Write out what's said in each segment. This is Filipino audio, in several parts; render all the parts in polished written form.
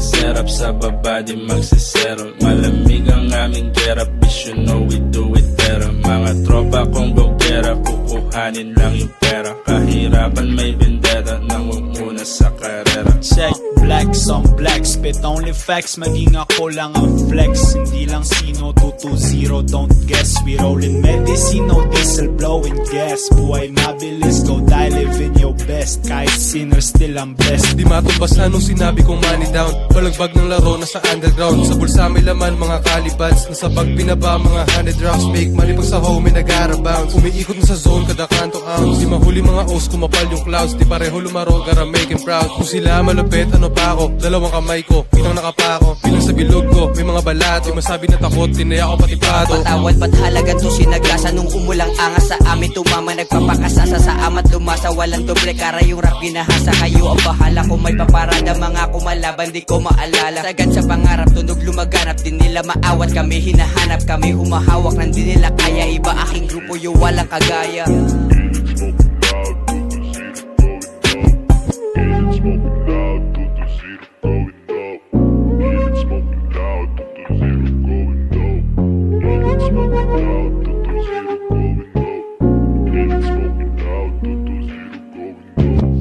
setup, sa baba di magsisero. Malamig ang aming gerap, bitch, you know we do it better. Mga tropa kong gogera, kukuhanin lang yung pera. Kahirapan may vendetta, nangunguna sa karera. Check, blacks on black, spit only facts. Maging ako lang ang flex, hindi lang sino. 220, don't guess. We rollin' medicine, no diesel, blowing gas. Buhay mabilis, go die, live in your best. Kahit sinner, still I'm blessed. Di matumbasan nung sinabi kong money down. Balagbag ng laro, nasa underground. Sa bulsa may laman, mga calibads. Nasa bag binaba, mga 100 rounds. Make money pag sa home, may nag-ara-bounce. Umiikot na sa zone, kada kanto ounce. Di mahuli mga O's, kumapal yung clouds. Di pareho lumaro, gotta make him proud. Kung sila malupit, ano pa ako? Dalawang kamay ko, kitang nakapako. Bilang sa bilog ko, may mga balat. Di masabi na takot, tinaya ko pati pato. Patawad ba't halagan to sinaglasa. Nung umulang angas sa amin tumama. Nagpapakasasa sa amat lumasa. Walang doble kara yung rap ginahasa. Kayo ang bahala kung may paparada. Mga kumalaban di ko maalala. Sagad sa pangarap, tunog lumaganap. Di nila maawat kami, hinahanap kami. Humahawak ng di nila kaya. Iba aking grupo yung walang kagaya.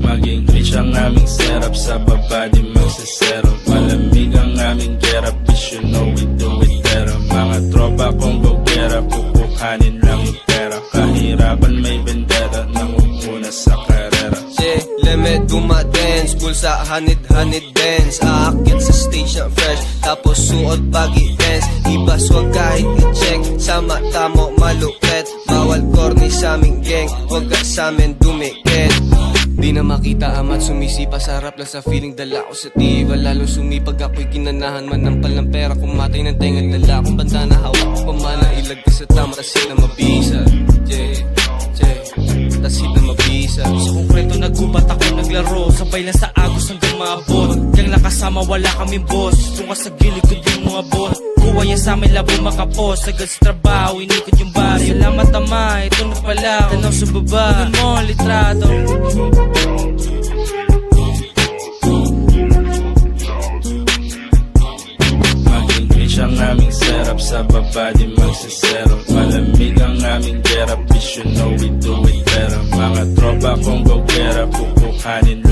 Maging glitch ang aming setup, sa baba di magsisero. Malamig ang aming gerap, bitch, you know we do it better. Mga tropa kong gogera, kukuhanin lang yung pera. Kahirapan may vendetta, nangunguna sa karera. Limit dumadance, bulsa hanid dance. Aakyat sa stage na fresh, tapos suot baggy dance. Iba swag kahit i-check, sa mata mo malupet. Bawal corny sa aming gang, wag ka sa amin dumikit. Di na makita amat sumisipa sa harap lang sa feeling dala ko sa tiba. Lalo sumipag ako'y kinanahan manampal ng pera. Kumatay ng tenga dala kong banda na hawak ko pamana. Ilag ka sa tama tasit na mabisa. Tasit na mabisa. Sa konkreto naggubat ako naglaro, sabay lang sa agos hanggang maabot. Yang nakasama wala kaming boss, kung ka sa gilid ko yung mga boss. Kuha yan sa amin labo makapos, agad sa trabaho inikot yung baryo. Salamat ama, ito na pala, tanaw sa baba, ganun mo ang litrato. Maging glitch ang aming setup, sa baba di magsisero. Malamig ang aming gerap, bitch, you know we do it better. Mga tropa kong gogera, kukuhanin